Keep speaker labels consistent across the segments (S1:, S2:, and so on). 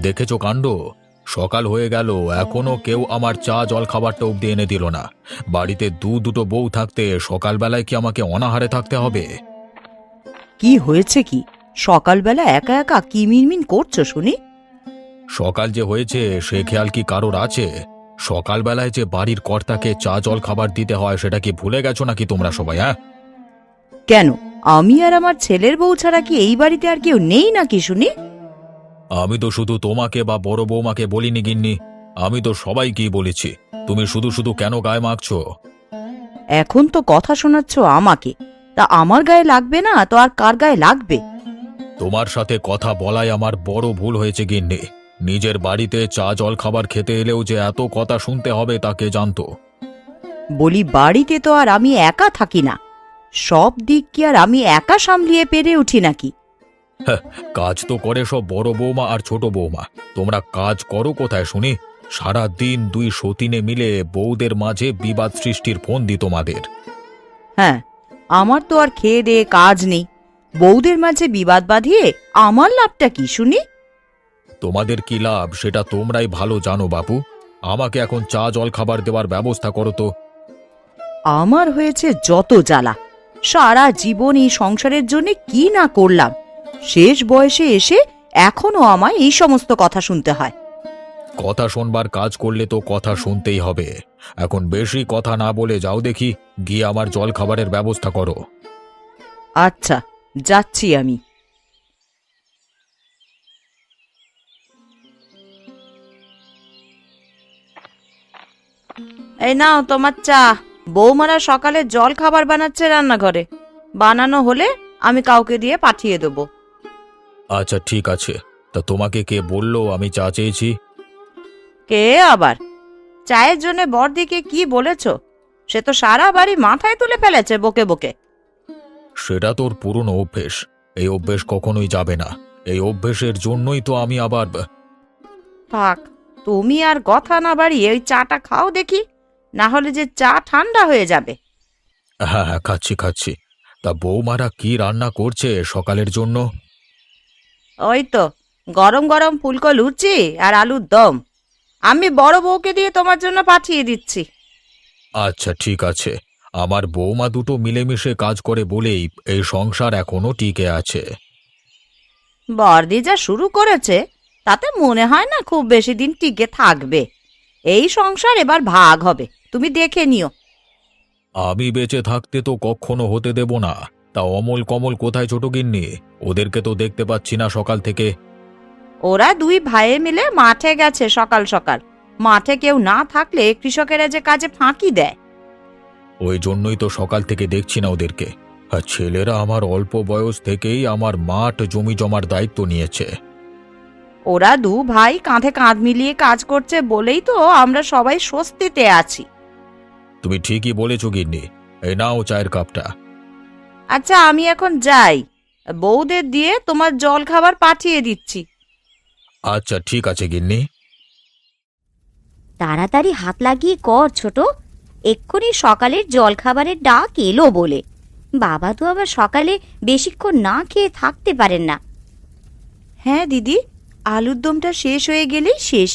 S1: দেখেছো কাণ্ড? সকাল হয়ে গেল, এখনো কেউ আমার চা জল খাবারটা অব্দি এনে দিল না। বাড়িতে দুটো বউ থাকতে সকালবেলায় কি আমাকে অনাহারে থাকতে হবে?
S2: কি হয়েছে কি? সকালবেলা একা একা কি মিনমিন করছো শুনি?
S1: সকাল যে হয়েছে সে খেয়াল কি কারোর আছে? সকালবেলায় যে বাড়ির কর্তাকে চা জল খাবার দিতে হয় সেটা কি ভুলে গেছো নাকি তোমরা সবাই? হ্যাঁ,
S2: কেন, আমি আর আমার ছেলের বউ ছাড়া কি এই বাড়িতে আর কেউ নেই নাকি শুনি?
S1: আমি তো শুধু তোমাকে বা বড় বৌমাকে বলিনি গিন্নি, আমি তো সবাইকেই বলেছি। তুমি শুধু শুধু কেন গায়ে মাখছো?
S2: এখন তো কথা শোনাচ্ছ আমাকে, তা আমার গায়ে লাগবে না তো আর কার গায়ে লাগবে?
S1: তোমার সাথে কথা বলাই আমার বড় ভুল হয়েছে গিন্নি। নিজের বাড়িতে চা জল খাবার খেতে এলেও যে এত কথা শুনতে হবে তা কে জানতো?
S2: বলি বাড়িতে তো আর আমি একা থাকি না, সব দিক কি আর আমি একা সামলিয়ে পেরে উঠি নাকি?
S1: কাজ তো করে সব বড় বৌমা আর ছোট বৌমা। তোমরা কাজ করো কোথায় শুনি? সারা দিন দুই সতীনে মিলে বউদের মাঝে বিবাদ সৃষ্টির ফোন দি তোমাদের।
S2: হ্যাঁ, আমার তো আর খেয়ে দেয়ে কাজ নেই, বউদের মাঝে বিবাদ বাঁধিয়ে আমার লাভটা কি শুনি?
S1: তোমাদের কি লাভ সেটা তোমরাই ভালো জানো বাপু। আমাকে এখন চা জল খাবার দেওয়ার ব্যবস্থা করো তো।
S2: আমার হয়েছে যত জ্বালা, সারা জীবন এই সংসারের জন্য কি না করলাম, শেষ বয়সে এসে এখনো আমায় এই সমস্ত কথা শুনতে হয়।
S1: কথা শোনবার কাজ করলে তো কথা শুনতেই হবে। এখন বেশি কথা না বলে যাও দেখি, গিয়ে আমার জল খাবারের ব্যবস্থা করো।
S2: আচ্ছা, যাচ্ছি আমি। এই নাও তোমার চা। বৌমারা সকালে জল খাবার বানাচ্ছে রান্নাঘরে, বানানো হলে আমি কাউকে দিয়ে পাঠিয়ে দেব।
S1: আচ্ছা ঠিক আছে, তা তোমাকে কে বললো আমি চা চেয়েছি?
S2: কে আবার? চায়ের জন্য বড়দিকে কি বলেছ? সে তো সারা বাড়ি মাথায় তুলে ফেলেছে বকে বকে।
S1: সেটা তোর পুরনো অভ্যেস, এই অভ্যেস কখনোই যাবে না। এই অভ্যেসের জন্যই তো আমি আবার
S2: থাক, তুমি আর কথা না বাড়িয়ে ওই চাটা খাও দেখি, না হলে যে চা ঠান্ডা হয়ে যাবে।
S1: হ্যাঁ হ্যাঁ, খাচ্ছি খাচ্ছি। তা বৌমারা কি রান্না করছে সকালের জন্য?
S2: ওই তো গরম গরম ফুলকো লুচি আর আলুর দম, আমি বড় বউকে দিয়ে তোমার জন্য পাঠিয়ে দিচ্ছি।
S1: আচ্ছা ঠিক আছে। আমার বৌমা দুটো মিলেমিশে কাজ করে বলেই এই সংসার এখনো টিকে আছে।
S2: বর্দি যা শুরু করেছে তাতে মনে হয় না খুব বেশি দিন টিকে থাকবে। এই সংসার এবার ভাগ হবে, তুমি দেখে নিও।
S1: আমি বেঁচে থাকতে তো কখনো হতে দেব না। তা অমল কমল কোথায় ছোট গিন্নি? ওদেরকে তো দেখতে পাচ্ছি না সকাল থেকে।
S2: ওরা দুই ভাইয়ে মিলে মাঠে গেছে সকাল সকাল। মাঠে কেউ না থাকলে কৃষকেরা যে কাজে ফাঁকি দেয়।
S1: ওই জন্যই তো সকাল থেকে দেখছি না ওদেরকে। আর ছেলেরা আমার অল্প বয়স থেকেই আমার মাঠ জমি জমার দায়িত্ব নিয়েছে।
S2: ওরা দু ভাই কাঁধে কাঁধ মিলিয়ে কাজ করছে বলেই তো আমরা সবাই স্বস্তিতে আছি।
S1: তুমি ঠিকই বলেছ গিন্নি। এই নাও চায়ের কাপটা।
S2: আচ্ছা, আমি এখন যাই, বউদের দিয়ে তোমার জল খাবার পাঠিয়ে দিচ্ছি।
S1: আচ্ছা ঠিক আছে গিন্নি।
S3: তাড়াতাড়ি হাত লাগিয়ে কর ছোট, এক্ষুনি সকালের জলখাবারের ডাক এলো বলে। বাবা তো আবার সকালে বেশিক্ষণ না খেয়ে থাকতে পারেন না।
S2: হ্যাঁ দিদি, আলুর দমটা শেষ হয়ে গেলেই শেষ,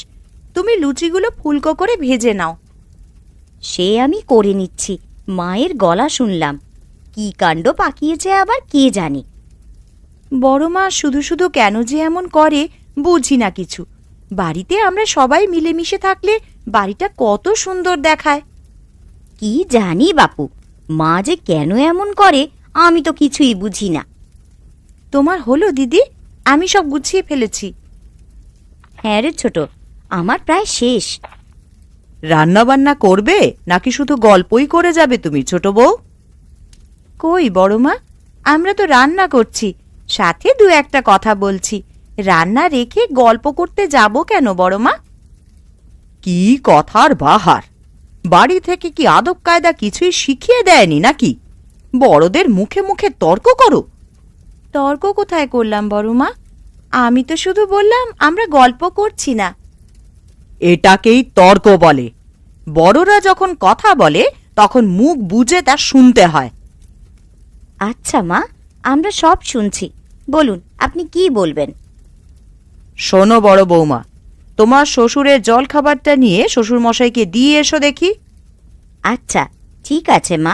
S2: তুমি লুচিগুলো ফুলকো করে ভেজে নাও।
S3: সে আমি করে নিচ্ছি, মায়ের গলা শুনলাম। কি কাণ্ড পাকিয়েছে আবার কে জানে।
S2: বড় মা শুধু শুধু কেন যে এমন করে বুঝি না কিছু। বাড়িতে আমরা সবাই মিলেমিশে থাকলে বাড়িটা কত সুন্দর দেখায়।
S3: কি জানি বাপু, মা যে কেন এমন করে আমি তো কিছুই বুঝি না।
S2: তোমার হলো দিদি? আমি সব গুছিয়ে ফেলেছি।
S3: হ্যাঁ রে ছোট, আমার প্রায় শেষ।
S2: রান্না বান্না করবে নাকি শুধু গল্পই করে যাবে তুমি ছোট বউ? কই বড় মা, আমরা তো রান্না করছি, সাথে দু একটা কথা বলছি। রান্না রেখে গল্প করতে যাব কেন বড় মা? কি কথার বাহার! বাড়ি থেকে কি আদব কায়দা কিছুই শিখিয়ে দেয়নি নাকি? বড়দের মুখে মুখে তর্ক করো। তর্ক কোথায় করলাম বড় মা? আমি তো শুধু বললাম আমরা গল্প করছি না। এটাকেই তর্ক বলে। বড়রা যখন কথা বলে তখন মুখ বুজে তা শুনতে হয়।
S3: আচ্ছা মা, আমরা সব শুনছি, বলুন আপনি কি বলবেন।
S2: শোনো বড় বৌমা, তোমার শ্বশুরের জলখাবারটা নিয়ে শ্বশুর মশাইকে দিয়ে এসো দেখি।
S3: আচ্ছা ঠিক আছে মা,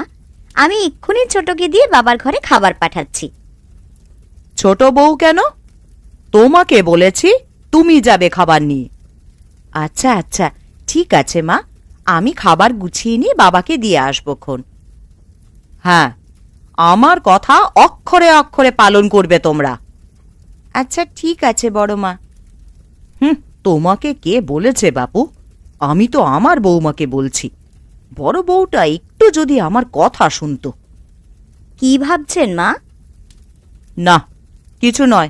S3: আমি এক্ষুনি ছোটকে দিয়ে বাবার ঘরে খাবার পাঠাচ্ছি।
S2: ছোট বউ কেন? তোমাকে বলেছি তুমি যাবে খাবার নিয়ে। আচ্ছা আচ্ছা ঠিক আছে মা, আমি খাবার গুছিয়ে নিয়ে বাবাকে দিয়ে আসবক্ষণ। হ্যাঁ, আমার কথা অক্ষরে অক্ষরে পালন করবে তোমরা। আচ্ছা ঠিক আছে বড় মা। তোমাকে কে বলেছে বাপু? আমি তো আমার বৌমাকে বলছি। বড় বউটা একটু যদি আমার কথা শুনতো।
S3: কি ভাবছেন মা?
S2: না, কিছু নয়।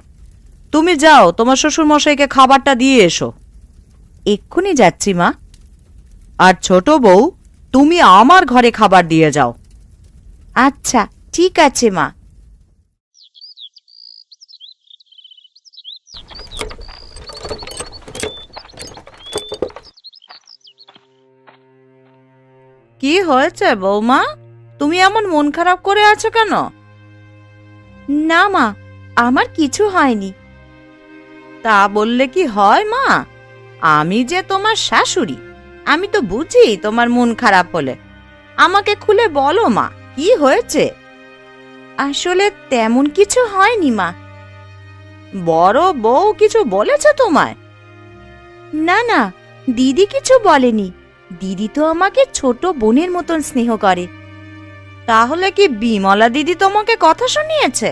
S2: তুমি যাও, তোমার শ্বশুর মশাইকে খাবারটা দিয়ে এসো। এক্ষুনি যাচ্ছি মা। আর ছোট বউ, তুমি আমার ঘরে খাবার দিয়ে যাও। আচ্ছা ঠিক আছে মা। কি হয়েছে বৌমা? তুমি এমন মন খারাপ করে আছো কেন? না মা, আমার কিছু হয়নি। তা বললে কি হয় মা? আমি যে তোমার শাশুড়ি, আমি তো বুঝি তোমার মন খারাপ হলে। আমাকে খুলে বলো মা, কি হয়েছে? আসলে তেমন কিছু হয়নি মা। বড় বউ কিছু বলেছে তোমায়? না না, দিদি কিছু বলেনি। দিদি তো আমাকে ছোট বোনের মতন স্নেহ করে। তাহলে কি বিমলা দিদি তোমাকে কথা শুনিয়েছে?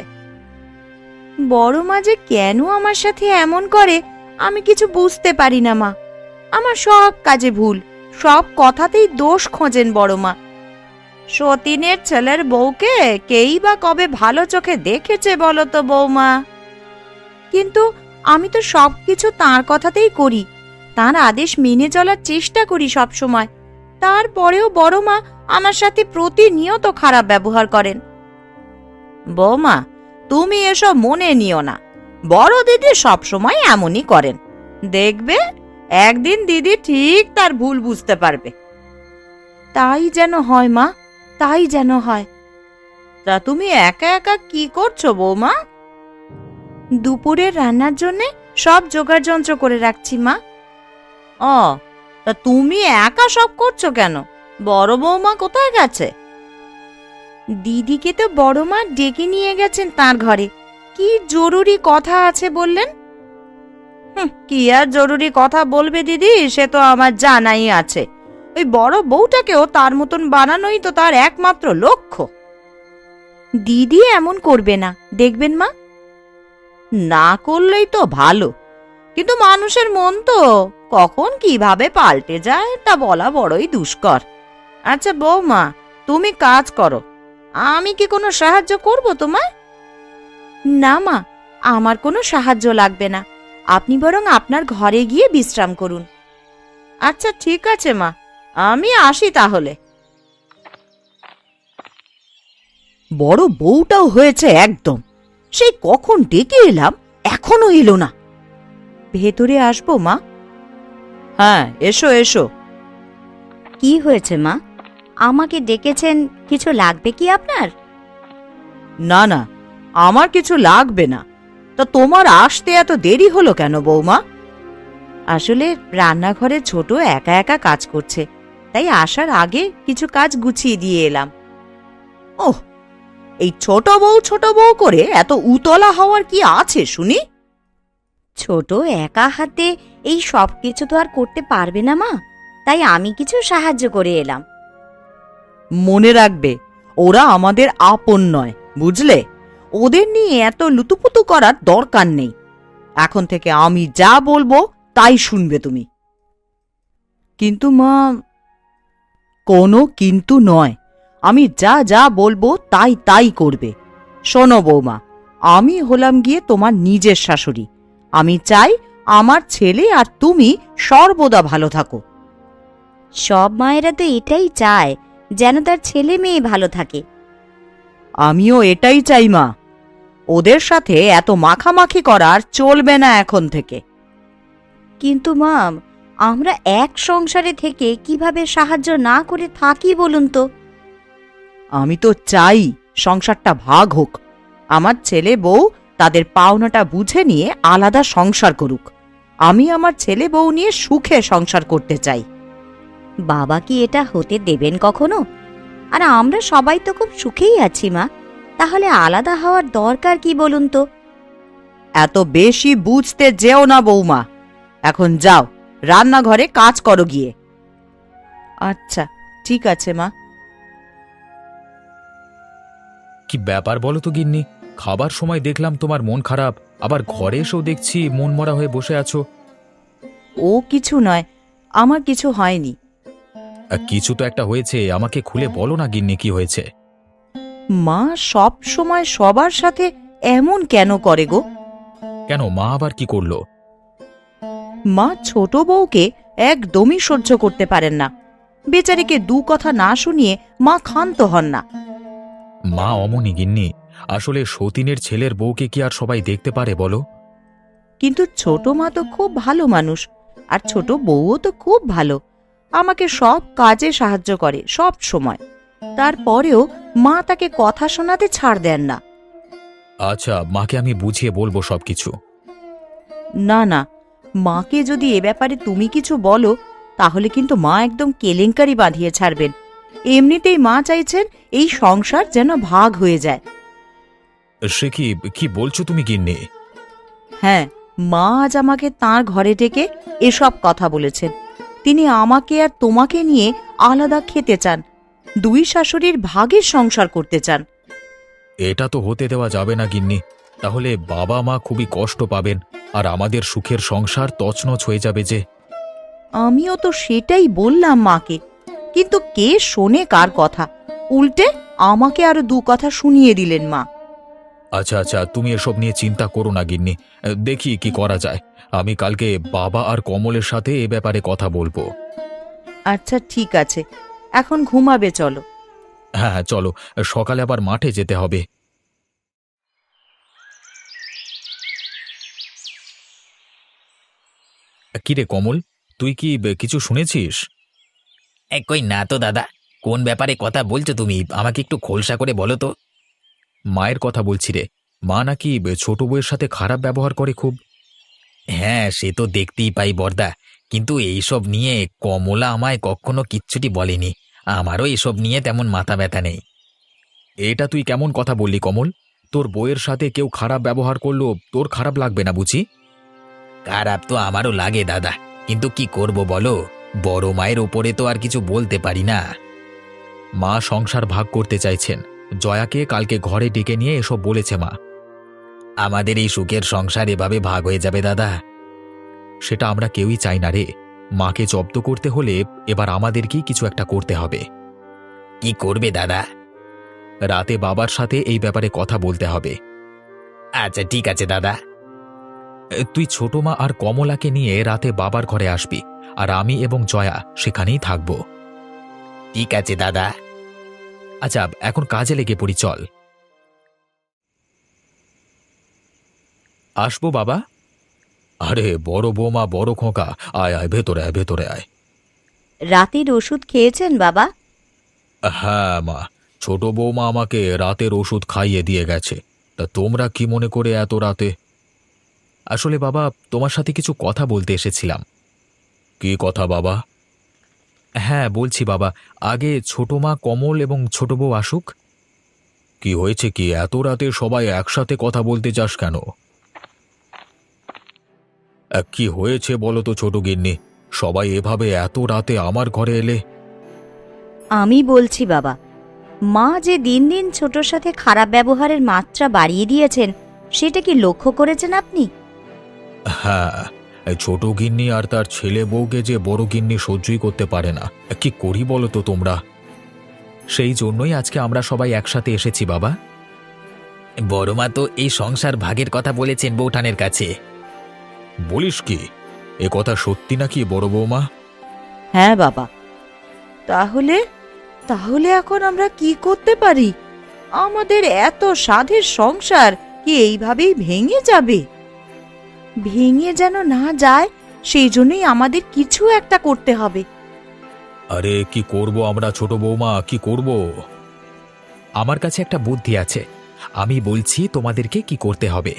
S2: বড় মা যে কেন আমার সাথে এমন করে আমি কিছু বুঝতে পারি না মা। আমার সব কাজে ভুল, সব কথাতেই দোষ খোঁজেন বড় মা। সতীনের ছেলের বউকে কেই বা কবে ভালো চোখে দেখেছে বলো তো বৌমা? কিন্তু আমি তো সবকিছু তার কথাতেই করি, তার আদেশ মেনে চলার চেষ্টা করি সব সময়। তারপরেও বড় মা আমার সাথে প্রতিনিয়ত খারাপ ব্যবহার করেন। বৌমা, তুমি এসব মনে নিও না। বড় দিদি সব সময় এমনই করেন। দেখবে একদিন দিদি ঠিক তার ভুল বুঝতে পারবে। তাই যেন হয় মা, তাই যেন হয়। তা তুমি একা একা কি করছো বৌমা? দুপুরের রান্নার জন্য সব জোগাড় যন্ত্র করে রাখছি মা। ও, তা তুমি একা সব করছো কেন? বড় বৌমা কোথায় গেছে? দিদিকে তো বড় মা ডেকে নিয়ে গেছেন তার ঘরে। কি জরুরি কথা আছে বললেন? কি আর জরুরি কথা বলবে দিদি, সে তো আমার জানাই আছে। ওই বড় বউটাকেও তার মতন বানানোই তো তার একমাত্র লক্ষ্য। দিদি এমন করবে না, দেখবেন মা। না করলেই তো ভালো, কিন্তু মানুষের মন তো কখন কিভাবে পাল্টে যায় তা বলা বড়ই দুষ্কর। আচ্ছা বৌমা, তুমি কাজ করো, আমি কি কোনো সাহায্য করব তোমায়? না মা, আমার কোনো সাহায্য লাগবে না। আপনি বরং আপনার ঘরে গিয়ে বিশ্রাম করুন। আচ্ছা ঠিক আছে মা, আমি আসি তাহলে। বড় বউটাও হয়েছে একদম। সেই কখন ডেকে এলাম, এখনো এলো না। ভেতরে আসবো মা? হ্যাঁ এসো এসো।
S3: কি হয়েছে মা? আমাকে ডেকেছেন, কিছু লাগবে কি আপনার?
S2: না না, আমার কিছু লাগবে না। তা তোমার আসতে এত দেরি হলো কেন বৌমা? আসলে রান্নাঘরে ছোট একা একা কাজ করছে, তাই আসার আগে কিছু কাজ গুছিয়ে দিয়ে এলাম। ওহ, এই ছোট বউ করে এত উতলা হওয়ার কি আছে শুনি?
S3: ছোট একা হাতে এই সব কিছু তো আর করতে পারবে না মা, তাই আমি কিছু সাহায্য করে এলাম।
S2: মনে রাখবে, ওরা আমাদের আপন নয়, বুঝলে? ওদের নিয়ে এত লুতুপুতু করার দরকার নেই। এখন থেকে আমি যা বলবো তাই শুনবে তুমি। কিন্তু মা। কোনো কিন্তু নয়, আমি যা যা বলবো তাই তাই করবে। শোনো বৌমা, আমি হলাম গিয়ে তোমার নিজের শাশুড়ি। আমি চাই আমার ছেলে আর তুমি সর্বদা ভালো থাকো।
S3: সব মায়েরা তো এটাই চায়, যেন তার ছেলে মেয়ে ভালো থাকে।
S2: আমিও এটাই চাই মা। ওদের সাথে এত মাখামাখি করার চলবে না এখন থেকে।
S3: কিন্তু মা, আমরা এক সংসারে থেকে কিভাবে সাহায্য না করে থাকি বলুন তো?
S2: আমি তো চাই সংসারটা ভাগ হোক। আমার ছেলে বউ তাদের পাওনাটা বুঝে নিয়ে আলাদা সংসার করুক। আমি আমার ছেলে বউ নিয়ে সুখে সংসার করতে চাই।
S3: বাবা কি এটা হতে দেবেন কখনো? আর আমরা সবাই তো খুব সুখেই আছি মা, তাহলে আলাদা হওয়ার দরকার কি বলুন তো?
S2: এত বেশি বুঝতে যেও না বৌমা, এখন যাও রান্নাঘরে কাজ করো গিয়ে। আচ্ছা ঠিক আছে মা।
S1: কি ব্যাপার বলো তো গিন্নি, খাবার সময় দেখলাম তোমার মন খারাপ, আবার ঘরে এসেও দেখছি মন মরা হয়ে বসে আছো।
S2: ও কিছু নয়, আমার কিছু হয়নি।
S1: কিছু তো একটা হয়েছে, আমাকে খুলে বলো না গিন্নি, কি হয়েছে?
S2: মা সব সময় সবার সাথে এমন কেন করে গো?
S1: কেন, মা আবার কি করলো?
S2: মা ছোট বউকে একদমই সহ্য করতে পারেন না। বেচারিকে দু কথা না শুনিয়ে মা ক্ষান্ত হন না।
S1: মা অমনি গিন্নি, আসলে সতীনের ছেলের বউকে কি আর সবাই দেখতে পারে বলো?
S2: কিন্তু ছোট মা তো খুব ভালো মানুষ, আর ছোট বউও তো খুব ভালো, আমাকে সব কাজে সাহায্য করে সব সময়। তারপরেও মা তাকে কথা শোনাতে ছাড় দেন না।
S1: আচ্ছা, মাকে আমি বুঝিয়ে বলবো সবকিছু।
S2: না না, মাকে যদি এ ব্যাপারে তুমি কিছু বলো তাহলে কিন্তু মা একদম কেলেঙ্কারি বাঁধিয়ে ছাড়বেন। এমনিতেই মা চাইছেন এই সংসার যেন ভাগ হয়ে যায়।
S1: সে কি, কি বলছো তুমি গিন্নি?
S2: হ্যাঁ, মা আজ আমাকে তাঁর ঘরে ডেকে এসব কথা বলেছেন। তিনি আমাকে আর তোমাকে নিয়ে আলাদা খেতে চান, দুই শাশুড়ির ভাগের সংসার করতে চান।
S1: এটা তো হতে দেওয়া যাবে না গিন্নি, তাহলে বাবা মা খুবই কষ্ট পাবেন, আর আমাদের সুখের সংসার তছনছ হয়ে যাবে যে।
S2: আমিও তো সেটাই বললাম মাকে, কিন্তু কে শোনে কার কথা? উল্টে আমাকে আরো দু কথা শুনিয়ে দিলেন মা।
S1: আচ্ছা আচ্ছা, তুমি এসব নিয়ে চিন্তা করো না গিন্নি, দেখি কি করা যায়। আমি কালকে বাবা আর কমলের সাথে এ ব্যাপারে কথা বলবো।
S2: আচ্ছা ঠিক আছে, এখন ঘুমাবে চলো।
S1: হ্যাঁ হ্যাঁ, চলো, সকালে আবার মাঠে যেতে হবে। কিরে কমল, তুই কি কিছু শুনেছিস?
S4: কই না তো দাদা, কোন ব্যাপারে কথা বলছো তুমি? আমাকে একটু খোলসা করে বলো তো।
S1: মায়ের কথা বলছি রে, মা নাকি ছোট বউয়ের সাথে খারাপ ব্যবহার করে খুব।
S4: হ্যাঁ, সে তো দেখতেই পাই বর্দা, কিন্তু এইসব নিয়ে কমলা আমায় কখনো কিচ্ছুটি বলেনি। আমারও এসব নিয়ে তেমন মাথা ব্যথা নেই।
S1: এটা তুই কেমন কথা বললি কমল? তোর বউয়ের সাথে কেউ খারাপ ব্যবহার করলো, তোর খারাপ লাগবে না বুঝি?
S4: খারাপ তো আমারও লাগে দাদা, কিন্তু কি করব বলো, বড় মায়ের ওপরে তো আর কিছু বলতে পারি না।
S1: মা সংসার ভাগ করতে চাইছেন, জয়াকে কালকে ঘরে ডেকে নিয়ে এসব বলেছে মা।
S4: আমাদের এই সুখের সংসার এভাবে ভাগ হয়ে যাবে দাদা?
S1: সেটা আমরা কেউই চাই না রে। মাকে জব্দ করতে হলে এবার আমাদেরকেই কিছু একটা করতে হবে।
S4: কি করবে দাদা?
S1: রাতে বাবার সাথে এই ব্যাপারে কথা বলতে হবে।
S4: আচ্ছা ঠিক আছে দাদা।
S1: তুই ছোট মা আর কমলাকে নিয়ে রাতে বাবার ঘরে আসবি, আর আমি এবং জয়া সেখানেই থাকব।
S4: ঠিক আছে দাদা।
S1: আচ্ছা, এখন কাজে লেগে পড়ি, চল। আসবো বাবা? আরে বড় বৌমা, বড় খোকা, আয় আয়, ভেতরে আয়, ভেতরে আয়।
S3: রাতের ওষুধ খেয়েছেন বাবা?
S1: হ্যাঁ মা, ছোট বৌমা আমাকে রাতের ওষুধ খাইয়ে দিয়ে গেছে। তা তোমরা কি মনে করে এত রাতে? আসলে বাবা, তোমার সাথে কিছু কথা বলতে এসেছিলাম। কি কথা বাবা? হ্যাঁ বলছি বাবা, আগে ছোট মা কমল এবং ছোট বউ আসুক। কি হয়েছে কি, এত রাতে সবাই একসাথে কথা বলতে চাস কেন? কি হয়েছে বলো তো ছোট গিন্নি, সবাই এভাবে এত রাতে আমার ঘরে এলে?
S3: আমি বলছি বাবা, মা যে দিন দিন ছোটর সাথে খারাপ ব্যবহারের মাত্রা বাড়িয়ে দিয়েছেন, সেটা কি লক্ষ্য করেছেন আপনি?
S1: হ্যাঁ, এই ছোট গিন্নি আর তার ছেলে বউকে যে বড় গিন্নি সহ্যই করতে পারে না। কি করি বলো তো তোমরা? সেই জন্যই আজকে আমরা সবাই একসাথে এসেছি বাবা।
S4: বড় মা তো এই সংসার ভাগের কথা বলেছেন বৌঠানের কাছে।
S1: বলিস কি, এ কথা সত্যি নাকি বড় বৌমা?
S2: হ্যাঁ বাবা। তাহলে তাহলে এখন আমরা কি করতে পারি? আমাদের এত সাধের সংসার কি এইভাবেই ভেঙে যাবে? ভেঙে যেন না যায়, সেই জন্যই আমাদের কিছু একটা করতে হবে।
S1: আরে কি করব আমরা ছোট বৌমা, কি করব? আমার কাছে একটা বুদ্ধি আছে, আমি বলছি তোমাদেরকে কি করতে হবে।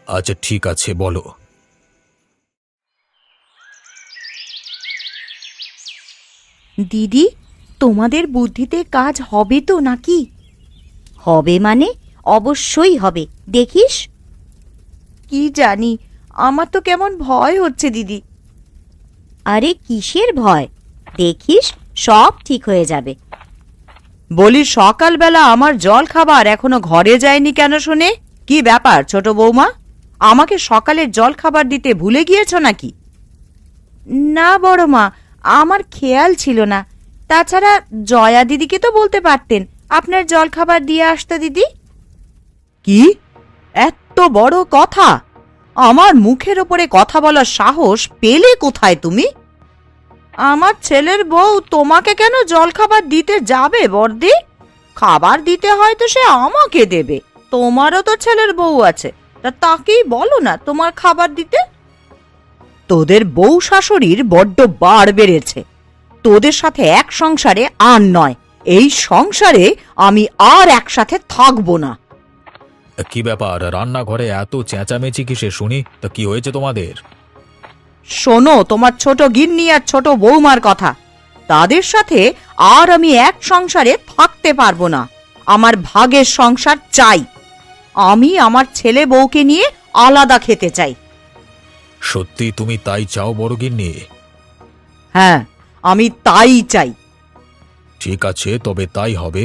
S1: আচ্ছা ঠিক আছে, বলো।
S2: দিদি, তোমাদের বুদ্ধিতে কাজ হবে তো নাকি?
S3: হবে মানে? অবশ্যই হবে, দেখিস।
S2: কি জানি, আমার তো কেমন ভয় হচ্ছে দিদি।
S3: আরে কিসের ভয়? দেখিস সব ঠিক হয়ে যাবে।
S2: বলি, সকালবেলা আমার জল খাবার এখনো ঘরে যায়নি কেন শুনে? কি ব্যাপার ছোট বৌমা, আমাকে সকালের জল খাবার দিতে ভুলে গিয়েছ নাকি? না বড় মা, আমার খেয়াল ছিল না। তাছাড়া জয়া দিদিকে তো বলতে পারতেন আপনার জল খাবার দিয়ে আসতে। দিদি, কি এত বড় কথা? আমার মুখের ওপরে কথা বলার সাহস পেলে কোথায় তুমি? আমার ছেলের বউ তোমাকে কেন জল খাবার দিতে যাবে বর্দি? খাবার দিতে হয় তো সে আমাকে দেবে। তোমারও তো ছেলের বউ আছে, তা তাকেই বলো না তোমার খাবার দিতে। তোদের বউ শাশুড়ির বড্ড বার বেড়েছে। তোদের সাথে এক সংসারে আর নয়, এই সংসারে আমি আর একসাথে থাকবো না।
S1: কি ব্যাপার, রান্নাঘরে এত চেঁচামেচি কিসে শুনি? তা কি হয়েছে তোমাদের?
S2: শোনো তোমার ছোট গিন্নি আর ছোট বৌমার কথা। তাদের সাথে আর আমি এক সংসারে থাকতে পারবো না। আমার ভাগের সংসার চাই। আমি আমার ছেলে বউকে নিয়ে আলাদা খেতে চাই।
S1: সত্যি তুমি তাই চাও বড় গিন্নি?
S2: হ্যাঁ, আমি তাই চাই।
S1: ঠিক আছে, তবে তাই হবে।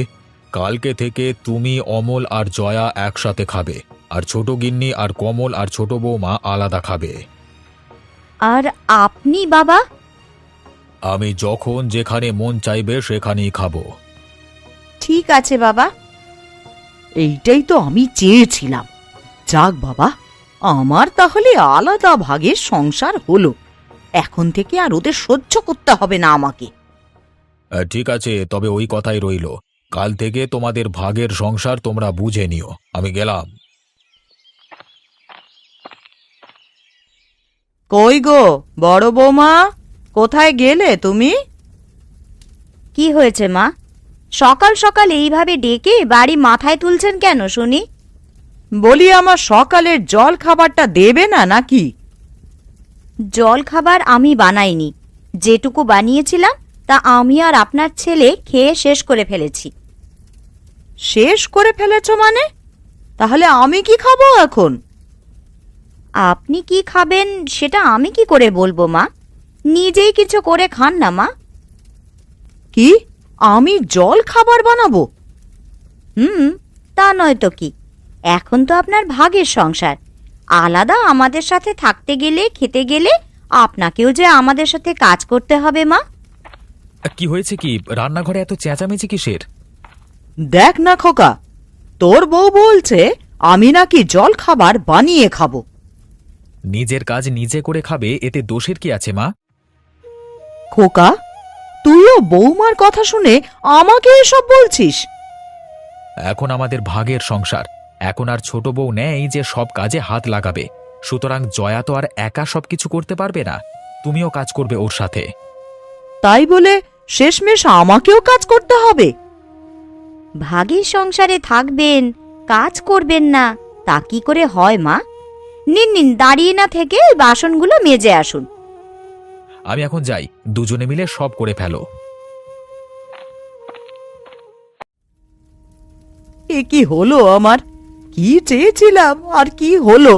S1: কালকে থেকে তুমি, অমল আর জয়া একসাথে খাবে, আর ছোট গিন্নি আর কমল আর ছোট বৌমা আলাদা খাবে।
S3: আর আপনি বাবা?
S1: আমি যখন যেখানে মন চাইবে সেখানেই খাবো।
S2: ঠিক আছে বাবা। এইটাই তো আমি চেয়েছিলাম। যাক বাবা, আমার তাহলে আলাদা ভাগের সংসার হলো। এখন থেকে আর ওদের সহ্য করতে হবে না আমাকে।
S1: ঠিক আছে, তবে ওই কথাই রইল। কাল থেকে তোমাদের ভাগের সংসার তোমরা বুঝে নিও। আমি গেলাম।
S2: কই গো বড় বৌমা, কোথায় গেলে তুমি?
S3: কি হয়েছে মা? সকাল সকাল এইভাবে ডেকে বাড়ি মাথায় তুলছেন কেন শুনি?
S2: বলি, আমার সকালের জল খাবারটা দেবে না নাকি?
S3: জল খাবার আমি বানাইনি। যেটুকু বানিয়েছিলাম তা আমি আর আপনার ছেলে খেয়ে শেষ করে ফেলেছি।
S2: শেষ করে ফেলেছ মানে? তাহলে আমি কি খাবো এখন?
S3: আপনি কি খাবেন সেটা আমি কি করে বলবো মা? নিজেই কিছু করে খান না মা।
S2: কি, আমি জল খাবার বানাবো?
S3: তা নয় তো কি। এখন তো আপনার ভাগের সংসার। আলাদা আমাদের সাথে থাকতে গেলে, খেতে গেলে আপনাকেও যে আমাদের সাথে কাজ করতে হবে মা।
S1: কি হয়েছে কি? রান্নাঘরে এত চেঁচামেচি কিসের?
S2: দেখ না খোকা, তোর বউ বলছে আমি নাকি জল খাবার বানিয়ে খাবো।
S1: নিজের কাজ নিজে করে খাবে, এতে দোষের কি আছে মা?
S2: খোকা, তুইও বৌমার কথা শুনে আমাকে এসব বলছিস?
S1: এখন আমাদের ভাগের সংসার। এখন আর ছোট বউ নেই যে সব কাজে হাত লাগাবে। সুতরাং জয়া তো আর একা সবকিছু করতে পারবে না। তুমিও কাজ করবে ওর সাথে।
S2: তাই বলে শেষমেশ আমাকেও কাজ করতে হবে?
S3: ভাগের সংসারে থাকবেন, কাজ করবেন না, তা কি করে হয় মা? নিন নিন, দাঁড়িয়ে না থেকে বাসনগুলো মেজে আসুন।
S1: আমি এখন যাই, দুজনে মিলে সব করে ফেলো।
S2: এ কি হলো আমার? কি চেয়েছিলাম আর কি হলো?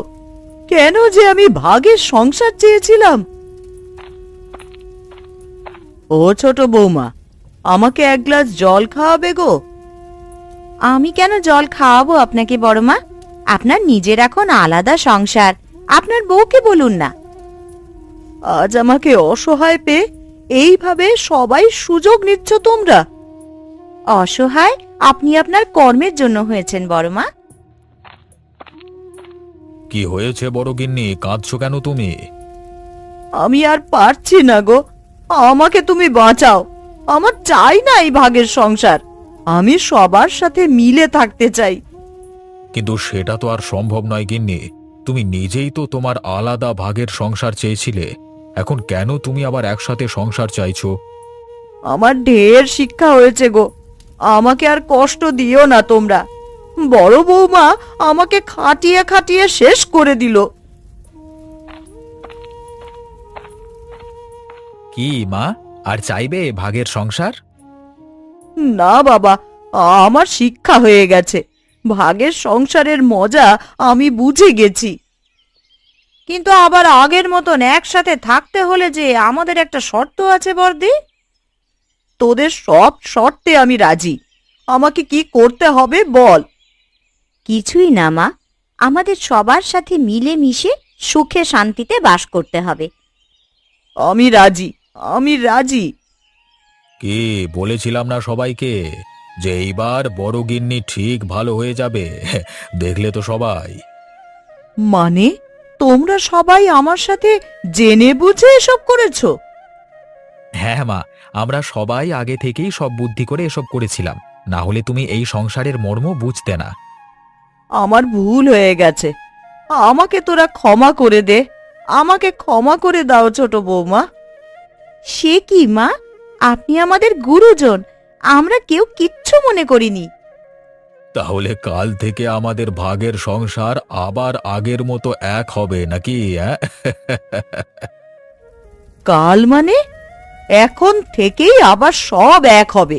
S2: কেন যে আমি ভাগের সংসার চেয়েছিলাম? ও ছোট বৌমা, আমাকে এক গ্লাস জল খাওয়াবে গো? আমি কেন জল খাওয়াবো আপনাকে বড় মা? আপনার নিজের এখন আলাদা সংসার, আপনার বউকে বলুন না। আজ আমাকে অসহায় পেয়ে এইভাবে সবাই সুযোগ নিচ্ছ তোমরা। অসহায় আপনি আপনার কর্মের জন্য হয়েছেন বড় মা।
S1: কি হয়েছে বড় গিন্নি, কাঁদছো কেন তুমি?
S2: আমি আর পারছি না গো, আমাকে তুমি বাঁচাও। আমার চাই না এই ভাগের সংসার। আমি সবার সাথে মিলে থাকতে চাই।
S1: কিন্তু সেটা তো আর সম্ভব নয় গিন্নি। তুমি নিজেই তো তোমার আলাদা ভাগের সংসার চেয়েছিলে। এখন কেন তুমি আবার একসাথে সংসার চাইছো?
S2: আমার ঢের শিক্ষা হয়েছে গো, আমাকে আর কষ্ট দিও না তোমরা। বড় বৌমা আমাকে খাটিয়ে খাটিয়ে শেষ করে দিল।
S1: কি মা, আর চাইবে ভাগের সংসার?
S2: না বাবা, আমার শিক্ষা হয়ে গেছে। ভাগের সংসারের মজা আমি বুঝে গেছি। কিন্তু আবার আগের মতন একসাথে থাকতে হলে যে আমাদের একটা শর্ত আছে বর্দি। তোদের সব শর্তে আমি রাজি। আমাকে কি করতে হবে বল।
S3: কিছুই না মা, আমাদের সবার সাথে মিলে মিশে সুখে শান্তিতে বাস করতে হবে।
S2: আমি রাজি, আমি রাজি।
S1: কি বলেছিলাম না সবাইকে যে এইবার বড় গিন্নি ঠিক ভালো হয়ে যাবে? দেখলে তো সবাই।
S2: মানে তোমরা সবাই আমার সাথে জেনে বুঝে এসব করেছো?
S1: হ্যাঁ মা, আমরা সবাই আগে থেকেই সব বুদ্ধি করে এসব করেছিলাম, না হলে তুমি এই সংসারের মর্ম বুঝতে না।
S2: আমার ভুল হয়ে গেছে। আমাকে তোরা ক্ষমা করে দে। আমাকে ক্ষমা করে দাও ছোট বৌমা। সে কি মা, আপনি আমাদের গুরুজন, আমরা কেউ কিচ্ছু মনে করিনি।
S1: তাহলে কাল থেকে আমাদের ভাগের সংসার আবার আগের মতো এক হবে নাকি?
S2: কাল মানে এখন থেকেই আবার সব এক হবে।